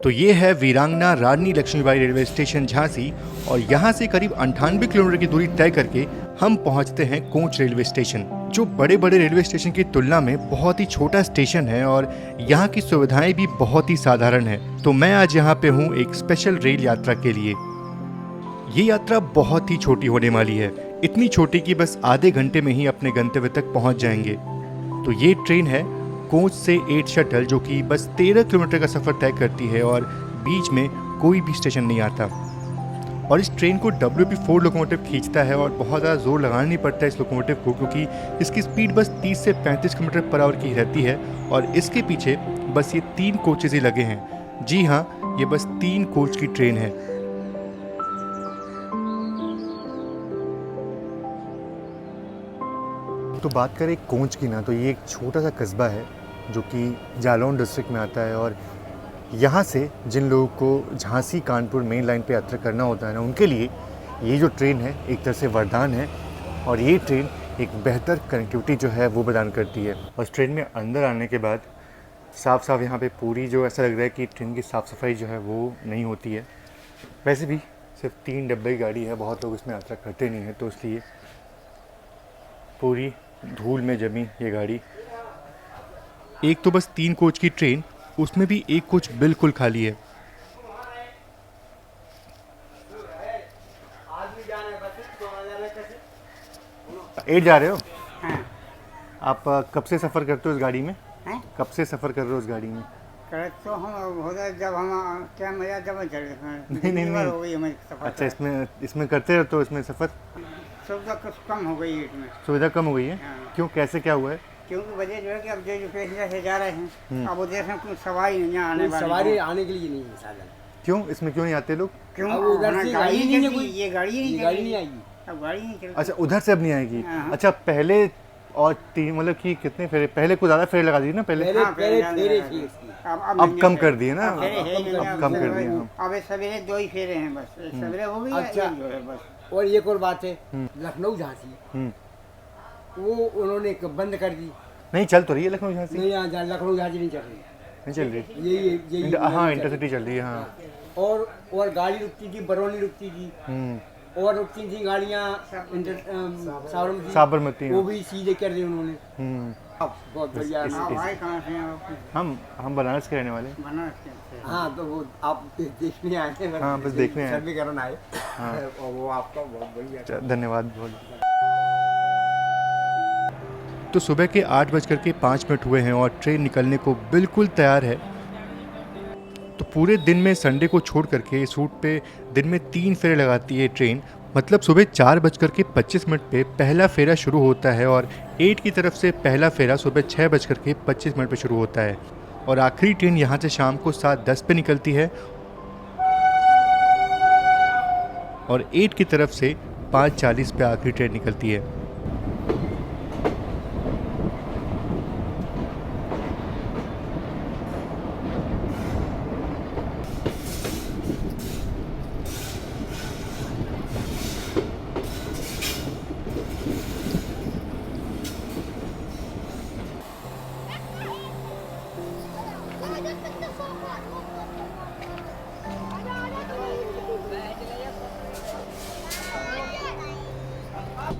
तो ये है वीरांगना रानी लक्ष्मीबाई रेलवे स्टेशन झांसी और यहाँ से करीब 98 किलोमीटर की दूरी तय करके हम पहुँचते हैं कोंच रेलवे स्टेशन, जो बड़े बड़े रेलवे स्टेशन की तुलना में बहुत ही छोटा स्टेशन है और यहाँ की सुविधाएं भी बहुत ही साधारण है। तो मैं आज यहाँ पे हूँ एक स्पेशल रेल यात्रा के लिए। ये यात्रा बहुत ही छोटी होने वाली है, इतनी छोटी कि बस आधे घंटे में ही अपने गंतव्य तक पहुँच जाएंगे। तो ये ट्रेन है कोंच से 8 शटल, जो कि बस 13 किलोमीटर का सफ़र तय करती है और बीच में कोई भी स्टेशन नहीं आता। और इस ट्रेन को WP4 लोकोमोटिव खींचता है और बहुत ज़्यादा जोर लगाना नहीं पड़ता है इस लोकोमोटिव को, क्योंकि इसकी स्पीड बस 30 से 35 किलोमीटर पर आवर की रहती है और इसके पीछे बस ये 3 कोचेज़ ही लगे हैं। जी हाँ, ये बस 3 कोच की ट्रेन है। तो बात करें कोंच की ना, तो ये एक छोटा सा कस्बा है जो कि जालौन डिस्ट्रिक्ट में आता है और यहाँ से जिन लोगों को झांसी कानपुर मेन लाइन पे यात्रा करना होता है ना, उनके लिए ये जो ट्रेन है एक तरह से वरदान है। और ये ट्रेन एक बेहतर कनेक्टिविटी जो है वो प्रदान करती है। और इस ट्रेन में अंदर आने के बाद साफ साफ यहाँ पे पूरी जो ऐसा लग रहा है कि ट्रेन की साफ़ सफाई जो है वो नहीं होती है। वैसे भी सिर्फ 3 डब्बे की गाड़ी है, बहुत लोग इसमें यात्रा करते नहीं हैं, तो इसलिए पूरी धूल में जमी ये गाड़ी। एक तो बस 3 कोच की ट्रेन, उसमें भी एक कोच बिल्कुल खाली है। एट जा रहे हो? हाँ। आप कब से सफ़र करते हो इस गाड़ी में? हैं? कब से सफ़र कर रहे हो इस गाड़ी में? कर तो हम होता जब हम क्या मजा जब चले नहीं। हो गई हमें सफर। अच्छा, इसमें करते हो तो इसमें सफ़र सुविधा कुछ कम हो गई है इसमें। सुविधा कम हो गई है? हाँ। क्यों, कैसे, क्या हुआ है? क्योंकि वजह जो है कि अब जो पैसेंजर से जा रहे हैं अब उधर से कुछ सवारी नहीं आने वाली। सवारी आने के लिए नहीं है साधन। क्यों, इसमें क्यों नहीं आते लोग? क्यों? अब उधर से गाड़ी नहीं है चलती, कोई। ये गाड़ी ही नहीं गाड़ी नहीं चलेगी। आएगी। अब गाड़ी नहीं चलती। अच्छा, उधर से अब नहीं आएगी। हाँ। अच्छा, पहले और 3 मतलब कि कितने फेरे पहले, कुछ ज़्यादा फेरे लगा दिए ना पहले। हाँ, पहले पहले फेरे जाने थी लगा। इसकी। अब कम कर दिए ना, अब फेरे है ही नहीं, अब कम कर दिए। हाँ। अब सवेरे 2 ही फेरे हैं बस, सवेरे हो गई अच्छा। एक जो है बस। और एक और बात है, लखनऊ झांसी हम्म। वो उन्होंने बंद कर दी। नहीं चल तो रही है लखनऊ झांसी? नहीं, यहाँ लखनऊ झांसी नहीं चल रही। नहीं चल रही? यही हाँ, इंटरसिटी चल रही है। हाँ। और गाड़ी रुकती थी, बरौनी रुकती थी और रुकती थी गाड़ियाँ साबरमती। साबरमती, वो हाँ। भी सीधे कर दी उन्होंने। बहुत बढ़िया। आप भाई कहाँ से हैं आप? हम बनारस के रहने वाले। बनारस के। हाँ, तो वो आप देखने आए थे। हाँ, बस देखने आए। सर्वे करने आए। हाँ। और वो आपका बहुत बढ़िया। धन्यवाद बहुत। तो सुबह के 8:05 हुए हैं और ट्रेन निकलने को बिल्कुल तैयार है। तो पूरे दिन में संडे को छोड़ करके इस रूट पे दिन में 3 फेरे लगाती है ट्रेन। मतलब सुबह 4:25 पे पहला फेरा शुरू होता है और 8 की तरफ से पहला फेरा सुबह 6:25 पे शुरू होता है और आखिरी ट्रेन यहाँ से शाम को 7:10 पे निकलती है और 8 की तरफ से 5:40 पे आखिरी ट्रेन निकलती है।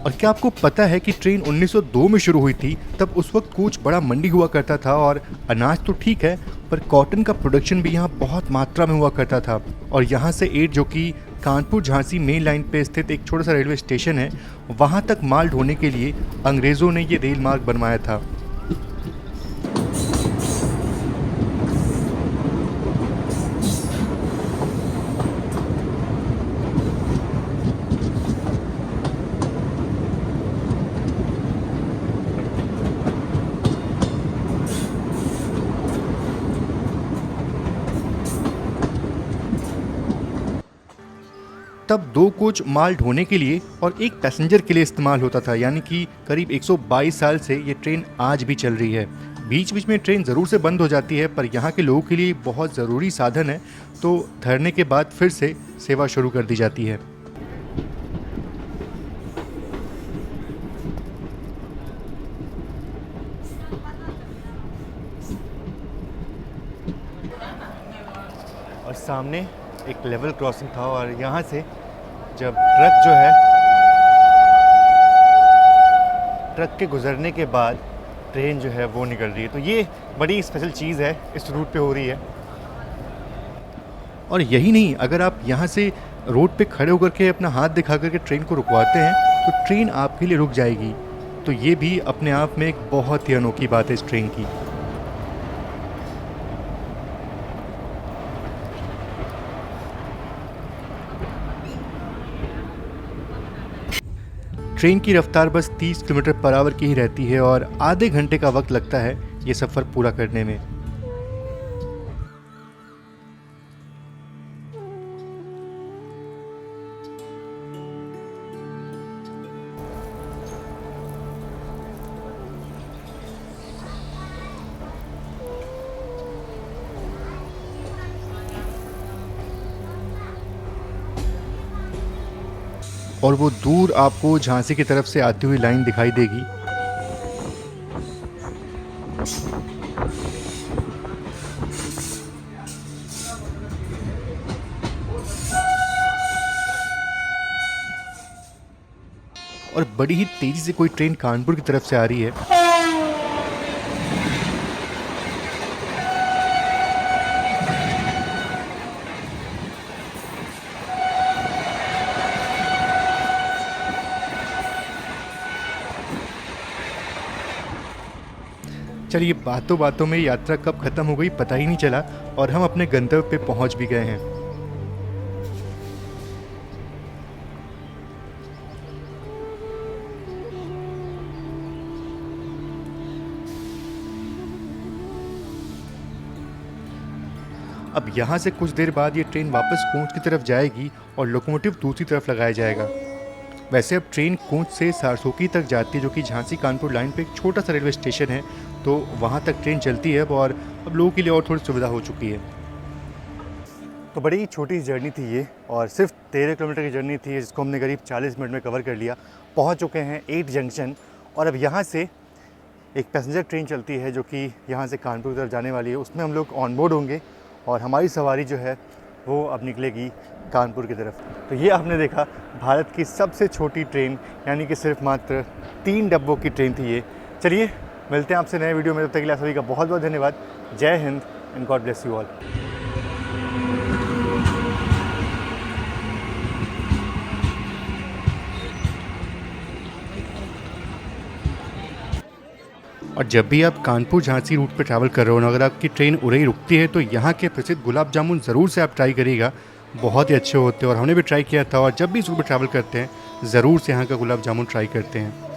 और क्या आपको पता है कि ट्रेन 1902 में शुरू हुई थी? तब उस वक्त कोच बड़ा मंडी हुआ करता था और अनाज तो ठीक है, पर कॉटन का प्रोडक्शन भी यहाँ बहुत मात्रा में हुआ करता था। और यहाँ से 8 जो कि कानपुर झांसी मेन लाइन पे स्थित एक छोटा सा रेलवे स्टेशन है, वहाँ तक माल ढोने के लिए अंग्रेज़ों ने ये रेल मार्ग बनवाया था। तब 2 कोच माल ढोने के लिए और एक पैसेंजर के लिए इस्तेमाल होता था, यानी कि करीब 122 साल से ये ट्रेन आज भी चल रही है। बीच बीच में ट्रेन ज़रूर से बंद हो जाती है, पर यहाँ के लोगों के लिए बहुत ज़रूरी साधन है, तो ठहरने के बाद फिर से सेवा शुरू कर दी जाती है। और सामने एक लेवल क्रॉसिंग था और यहाँ से जब ट्रक जो है, ट्रक के गुजरने के बाद ट्रेन जो है वो निकल रही है। तो ये बड़ी स्पेशल चीज़ है, इस रूट पे हो रही है। और यही नहीं, अगर आप यहाँ से रोड पे खड़े होकर के अपना हाथ दिखा करके ट्रेन को रुकवाते हैं तो ट्रेन आपके लिए रुक जाएगी। तो ये भी अपने आप में एक बहुत ही अनोखी बात है इस ट्रेन की। ट्रेन की रफ्तार बस 30 किलोमीटर पर आवर की ही रहती है और आधे घंटे का वक्त लगता है ये सफ़र पूरा करने में। और वो दूर आपको झांसी की तरफ से आती हुई लाइन दिखाई देगी। और बड़ी ही तेजी से कोई ट्रेन कानपुर की तरफ से आ रही है। चलिए, बातों बातों में यात्रा कब खत्म हो गई पता ही नहीं चला और हम अपने गंतव्य पे पहुंच भी गए हैं। अब यहाँ से कुछ देर बाद ये ट्रेन वापस कोंच की तरफ जाएगी और लोकोमोटिव दूसरी तरफ लगाया जाएगा। वैसे अब ट्रेन कोंच से सारसोकी तक जाती है, जो कि झांसी कानपुर लाइन पे एक छोटा सा रेलवे स्टेशन है, तो वहाँ तक ट्रेन चलती है और अब लोगों के लिए और थोड़ी सुविधा हो चुकी है। तो बड़ी ही छोटी जर्नी थी ये और सिर्फ 13 किलोमीटर की जर्नी थी, जिसको हमने करीब 40 मिनट में कवर कर लिया। पहुँच चुके हैं 8 जंक्शन और अब यहाँ से एक पैसेंजर ट्रेन चलती है जो कि यहाँ से कानपुर की तरफ जाने वाली है। उसमें हम लोग ऑन बोर्ड होंगे और हमारी सवारी जो है वो अब निकलेगी कानपुर की तरफ। तो ये आपने देखा भारत की सबसे छोटी ट्रेन, यानी कि सिर्फ मात्र 3 डब्बों की ट्रेन थी ये। चलिए मिलते हैं आपसे नए वीडियो में, तब तक के लिए सभी का बहुत बहुत धन्यवाद। जय Hind and God bless you all. और जब भी आप कानपुर झांसी रूट पर ट्रैवल कर रहे हो ना, अगर आपकी ट्रेन उरई रुकती है तो यहाँ के प्रसिद्ध गुलाब जामुन ज़रूर से आप ट्राई करिएगा, बहुत ही अच्छे होते हैं और हमने भी ट्राई किया था। और जब भी इस रूट पर ट्रैवल करते हैं ज़रूर से यहाँ का गुलाब जामुन ट्राई करते हैं।